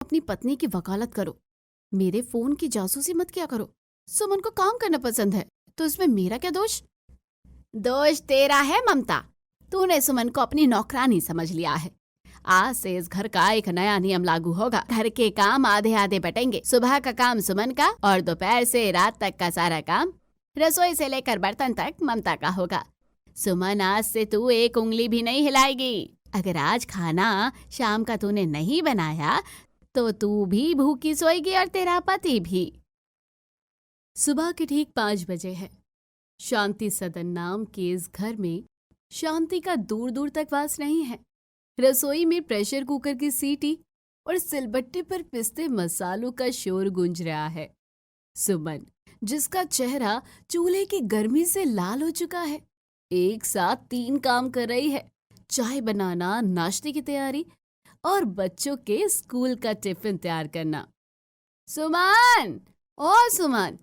अपनी पत्नी की वकालत करो, मेरे फोन की जासूसी मत किया करो। सुमन को काम करना पसंद है तो इसमें मेरा क्या दोष? दोष तेरा है ममता। तूने सुमन को अपनी नौकरानी समझ लिया है। आज से इस घर का एक नया नियम लागू होगा। घर के काम आधे आधे बटेंगे। सुबह का काम सुमन का और दोपहर से रात तक का सारा काम, रसोई से लेकर बर्तन तक, ममता का होगा। सुमन, आज से तू एक उंगली भी नहीं हिलाएगी। अगर आज खाना शाम का तूने नहीं बनाया तो तू भी भूखी सोएगी और तेरा पति भी। सुबह के ठीक 5 बजे है। शांति सदन नाम के इस घर में शांति का दूर दूर तक वास नहीं है। रसोई में प्रेशर कुकर की सीटी और सिलबट्टे पर पिसते मसालों का शोर गूंज रहा है। सुमन, जिसका चेहरा चूल्हे की गर्मी से लाल हो चुका है, एक साथ 3 काम कर रही है। चाय बनाना, नाश्ते की तैयारी और बच्चों के स्कूल का टिफिन तैयार करना। सुमन, ओ सुमन,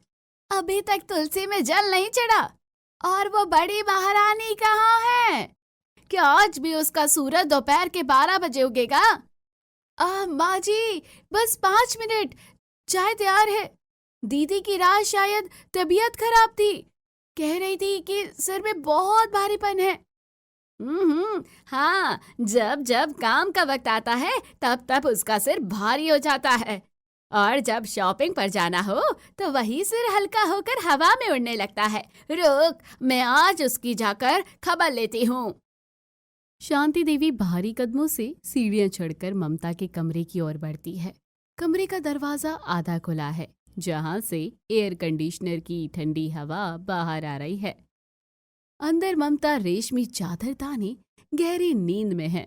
अभी तक तुलसी में जल नहीं चढ़ा और वो बड़ी महारानी कहाँ है? क्या आज भी उसका सूरज दोपहर के 12 बजे उगेगा? माँ जी, बस 5 मिनट, चाय तैयार है। दीदी की रात शायद तबीयत खराब थी, कह रही थी कि सिर में बहुत भारीपन है। हाँ, जब जब काम का वक्त आता है तब तब उसका सिर भारी हो जाता है और जब शॉपिंग पर जाना हो तो वही सिर हल्का होकर हवा में उड़ने लगता है। रुक, मैं आज उसकी जाकर खबर लेती हूँ। शांति देवी भारी कदमों से सीढ़ियां चढ़कर ममता के कमरे की ओर बढ़ती है। कमरे का दरवाजा आधा खुला है, जहां से एयर कंडीशनर की ठंडी हवा बाहर आ रही है। अंदर ममता रेशमी चादर ताने गहरी नींद में है।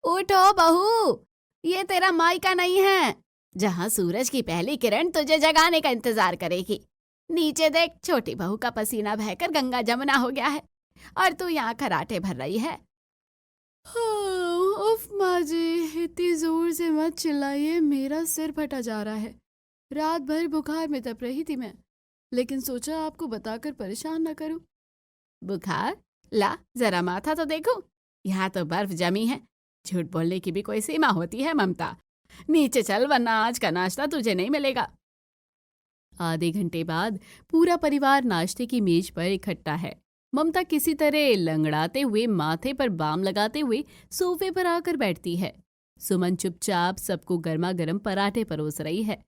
उठो बहू, ये तेरा मायका नहीं है जहां सूरज की पहली किरण तुझे जगाने का इंतजार करेगी। नीचे देख, छोटी बहू का पसीना बहकर गंगा जमुना हो गया है और तू यहाँ खराटे भर रही है। उफ माँ जी, इतनी जोर से मत चिल्लाइए, मेरा सिर फटा जा रहा है। रात भर बुखार में तप रही थी मैं, लेकिन सोचा आपको बताकर परेशान न करूं। बुखार? ला जरा माथा तो देखो, यहाँ तो बर्फ जमी है। झूठ बोलने की भी कोई सीमा होती है ममता। नीचे चल, वरना आज का नाश्ता तुझे नहीं मिलेगा। आधे घंटे बाद पूरा परिवार नाश्ते की मेज पर इकट्ठा है। ममता किसी तरह लंगड़ाते हुए, माथे पर बाम लगाते हुए सोफे पर आकर बैठती है। सुमन चुपचाप सबको गर्मा गर्म पराठे परोस रही है।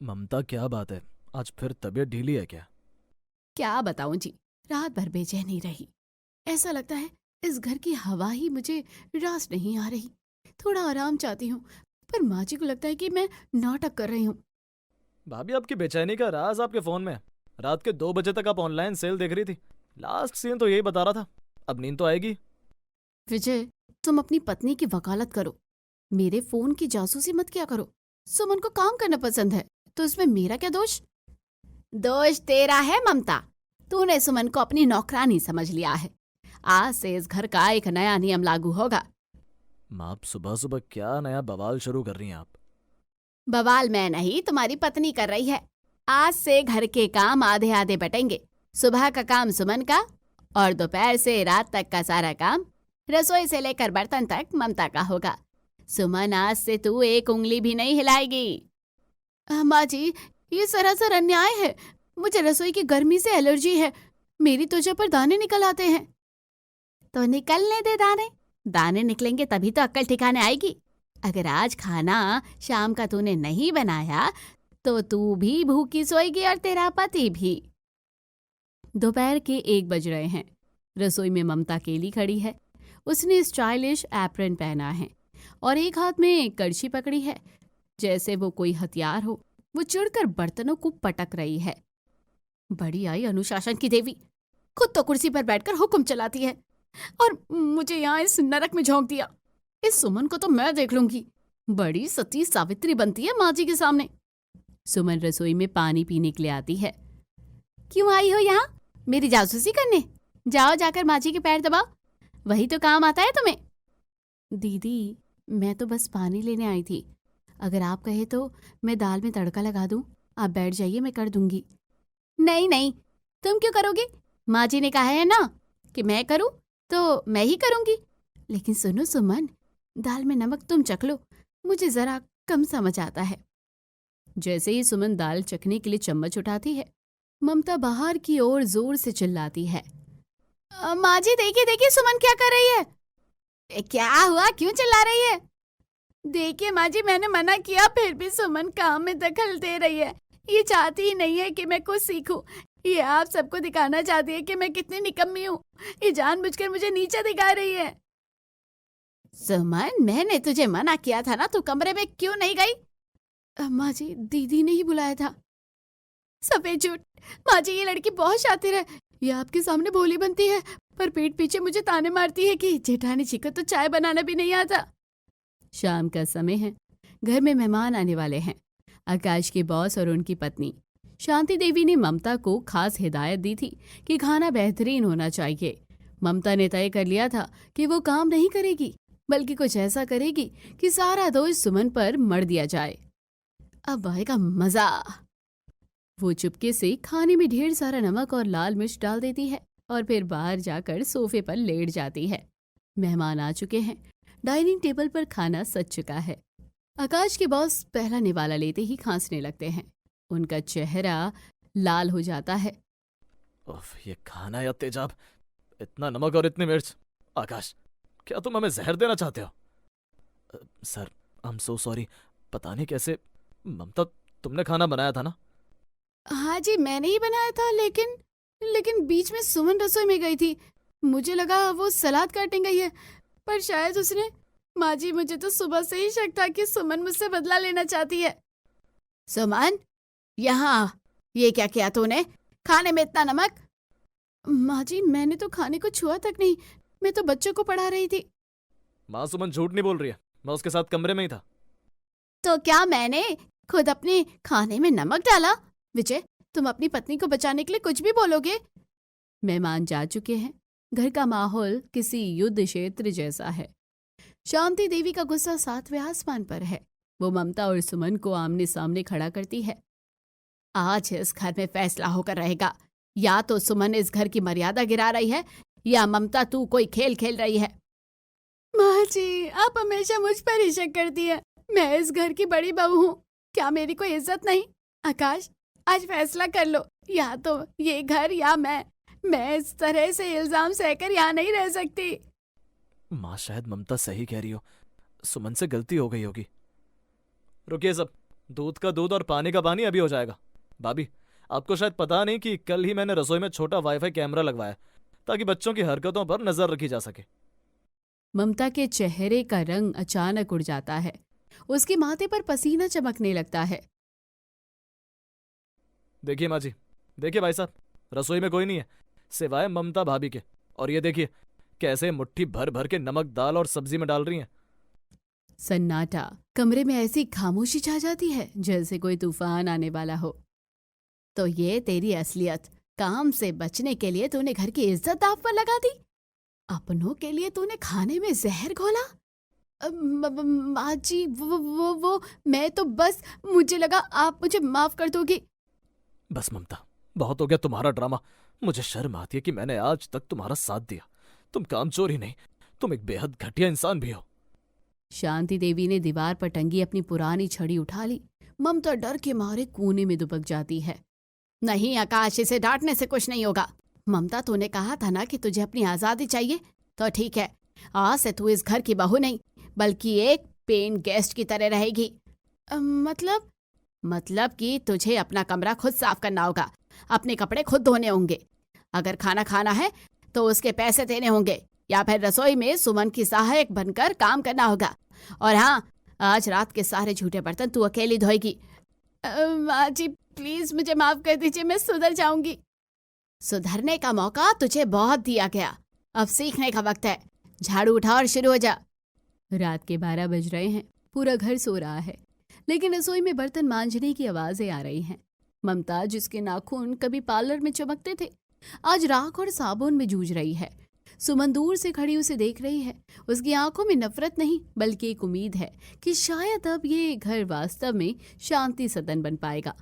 ममता, क्या बात है, आज फिर तबीयत ढीली है क्या? क्या बताऊं जी, रात भर बेचैनी रही। ऐसा लगता है इस घर की हवा ही मुझे रास नहीं आ रही। थोड़ा आराम चाहती हूँ, पर माँ जी को लगता है कि मैं नाटक कर रही हूँ। भाभी, आपकी बेचैनी का राज आपके फोन में है। रात के 2 बजे तक आप ऑनलाइन सेल देख रही थी। लास्ट सीन तो यही बता रहा था। अब नींद तो आएगी। विजय, तुम अपनी पत्नी की वकालत करो, मेरे फोन की जासूसी मत किया करो। सुमन को काम करना पसंद है तो इसमें मेरा क्या दोष? दोष तेरा है ममता। तूने सुमन को अपनी नौकरानी समझ लिया है। आज से इस घर का एक नया नियम लागू होगा। माँ, सुबह सुबह क्या नया बवाल शुरू कर रही हैं आप? बवाल मैं नहीं, तुम्हारी पत्नी कर रही है। आज से घर के काम आधे आधे बटेंगे। सुबह का काम सुमन का और दोपहर से रात तक का सारा काम, रसोई से लेकर बर्तन तक, ममता का होगा। सुमन, आज से तू एक उंगली भी नहीं हिलाएगी। माँ जी, ये सरासर अन्याय है। मुझे रसोई की गर्मी से एलर्जी है, मेरी त्वचा पर दाने निकल आते हैं। तो निकलने दे दाने। दाने निकलेंगे तभी तो अक्ल ठिकाने आएगी। अगर आज खाना शाम का तूने नहीं बनाया तो तू भी भूखी सोएगी और तेरा पति भी। दोपहर के 1 बज रहे हैं। रसोई में ममता अकेली खड़ी है। उसने स्टाइलिश एप्रन पहना है और एक हाथ में कड़छी पकड़ी है, जैसे वो कोई हथियार हो। वो चिढ़कर बर्तनों को पटक रही है। बड़ी आई अनुशासन की देवी, खुद तो कुर्सी पर बैठकर हुक्म चलाती है और मुझे यहाँ इस नरक में झोंक दिया। इस सुमन को तो मैं देख लूंगी। बड़ी सती सावित्री बनती है माँ जी के सामने। सुमन रसोई में पानी पीने के लिए आती है। क्यों आई हो यहाँ? मेरी जासूसी करने? जाओ, जाकर माँ जी के पैर दबाओ, वही तो काम आता है तुम्हें। दीदी, मैं तो बस पानी लेने आई थी। अगर आप कहे तो मैं दाल में तड़का लगा दूं। आप बैठ जाइए, मैं कर दूंगी। नहीं नहीं, तुम क्यों करोगी? माँ जी ने कहा है ना कि मैं करूं तो मैं ही करूंगी। लेकिन सुनो सुमन, दाल में नमक तुम चख लो, मुझे जरा कम समझ आता है। जैसे ही सुमन दाल चखने के लिए चम्मच उठाती है, ममता बाहर की ओर जोर से चिल्लाती है, माँ जी देखिए देखिए सुमन क्या कर रही है। क्या हुआ, क्यों चिल्ला रही है? देखिए माँ जी, मैंने मना किया फिर भी सुमन काम में दखल दे रही है। ये चाहती ही नहीं है कि मैं कुछ सीखूं। ये आप सबको दिखाना चाहती है कि मैं कितनी निकम्मी हूँ। ये जानबूझकर मुझे नीचे दिखा रही है। सुमन, मैंने तुझे मना किया था ना, तू कमरे में क्यों नहीं गई? माँ जी, दीदी ने ही बुलाया था। सफेद झूठ। माँ जी, ये लड़की बहुत शातिर है। ये आपके सामने भोली बनती है, पर पीठ पीछे मुझे ताने मारती है कि जेठानी जी को तो चाय बनाना भी नहीं आता। शाम का समय है। घर में मेहमान आने वाले हैं। आकाश के बॉस और उनकी पत्नी शांति देवी ने ममता को खास हिदायत दी थी कि खाना बेहतरीन होना चाहिए। ममता ने तय कर लिया था कि वो काम नहीं करेगी, बल्कि कुछ ऐसा करेगी कि सारा दोष सुमन पर मढ़ दिया जाए। अब आएगा मजा। वो चुपके से खाने में ढेर सारा नमक और लाल मिर्च डाल देती है और फिर बाहर जाकर सोफे पर लेट जाती है। मेहमान आ चुके हैं। डाइनिंग टेबल पर खाना सज चुका है। आकाश के बॉस पहला निवाला लेते ही खांसने लगते हैं। उनका चेहरा लाल हो जाता है। उफ, ये खाना या तेजाब, इतना नमक और इतनी मिर्च। आकाश, क्या तुम हमें जहर देना चाहते हो? Sir, I am so sorry. पता नहीं कैसे। ममता, तुमने खाना बनाया था ना? हाँ जी, मैंने ही बनाया था, लेकिन बीच में सुमन रसोई में गई थी। मुझे लगा वो सलाद काटने गई है, पर शायद उसने। माँ जी, मुझे तो सुबह से ही शक था कि सुमन मुझसे बदला लेना चाहती है। सुमन, यहाँ ये क्या किया तूने? खाने में इतना नमक? माँ जी, मैंने तो खाने को छुआ तक नहीं। मैं तो बच्चों को पढ़ा रही थी। माँ, सुमन झूठ नहीं बोल रही है। मैं उसके साथ कमरे में ही था। तो क्या मैंने खुद अपने खाने में नमक डाला? विजय, तुम अपनी पत्नी को बचाने के लिए कुछ भी बोलोगे? मेहमान जा चुके हैं। घर का माहौल किसी युद्ध क्षेत्र जैसा है। शांति देवी का गुस्सा 7वें आसमान पर है। वो ममता और सुमन को आमने सामने खड़ा करती है। आज इस घर में फैसला होकर रहेगा। या तो सुमन इस घर की मर्यादा गिरा रही है, या ममता तू कोई खेल खेल रही है। माँ जी, आप हमेशा मुझ पर ही शक करती है। मैं इस घर की बड़ी बहू हूँ। क्या मेरी कोई इज्जत नहीं? आकाश, आज फैसला कर लो, या तो ये घर या मैं इस तरह से इल्जाम सहकर यहाँ नहीं रह सकती। माँ, शायद ममता सही कह रही हो। सुमन से गलती हो गई होगी। रुकिए सब, दूध का दूध और पानी का पानी अभी हो जाएगा। भाभी, आपको शायद पता नहीं कि कल ही मैंने रसोई में छोटा वाईफाई कैमरा लगवाया ताकि बच्चों की हरकतों पर नजर रखी जा सके। ममता के चेहरे का रंग अचानक उड़ जाता है। उसके माथे पर पसीना चमकने लगता है। देखिए माँ जी, देखिए भाई साहब, रसोई में कोई नहीं है सिवाय ममता भाभी के। और ये देखिए कैसे मुट्ठी भर भर के नमक दाल और सब्जी में डाल रही हैं। सन्नाटा। कमरे में ऐसी खामोशी छा जाती है जैसे कोई तूफान आने वाला हो। तो ये तेरी असलियत। काम से बचने के लिए तूने घर की इज्जत दांव पर लगा दी। अपनों के लिए तूने खाने में जहर घोला। माँ जी, वो मैं तो बस, मुझे लगा आप मुझे माफ कर दोगी। बस ममता, बहुत हो गया तुम्हारा ड्रामा। मुझे शर्म आती है कि मैंने आज तक तुम्हारा साथ दिया। तुम कामचोर ही नहीं, तुम एक बेहद घटिया इंसान भी हो। शांति देवी ने दीवार पर टंगी अपनी पुरानी छड़ी उठा ली। ममता डर के मारे कोने में दुबक जाती है। नहीं आकाश, इसे डांटने से कुछ नहीं होगा। ममता, तूने कहा था ना कि तुझे अपनी आजादी चाहिए, तो ठीक है, आज से तू इस घर की बहू नहीं बल्कि एक पेन गेस्ट की तरह रहेगी। मतलब कि तुझे अपना कमरा खुद साफ करना होगा, अपने कपड़े खुद धोने होंगे। अगर खाना खाना है तो उसके पैसे देने होंगे, या फिर रसोई में सुमन की सहायक बनकर काम करना होगा। और हाँ, आज रात के सारे झूठे बर्तन तू अकेली धोएगी। माँ जी, प्लीज मुझे माफ कर दीजिए, मैं सुधर जाऊंगी। सुधरने का मौका तुझे बहुत दिया गया, अब सीखने का वक्त है। झाड़ू उठा और शुरू हो जा। रात के 12 बज रहे हैं। पूरा घर सो रहा है, लेकिन रसोई में बर्तन मांजने की आवाजें आ रही हैं। ममता, जिसके नाखून कभी पार्लर में चमकते थे, आज राख और साबुन में जूझ रही है। सुमन दूर से खड़ी उसे देख रही है। उसकी आंखों में नफरत नहीं, बल्कि एक उम्मीद है कि शायद अब ये घर वास्तव में शांति सदन बन पाएगा।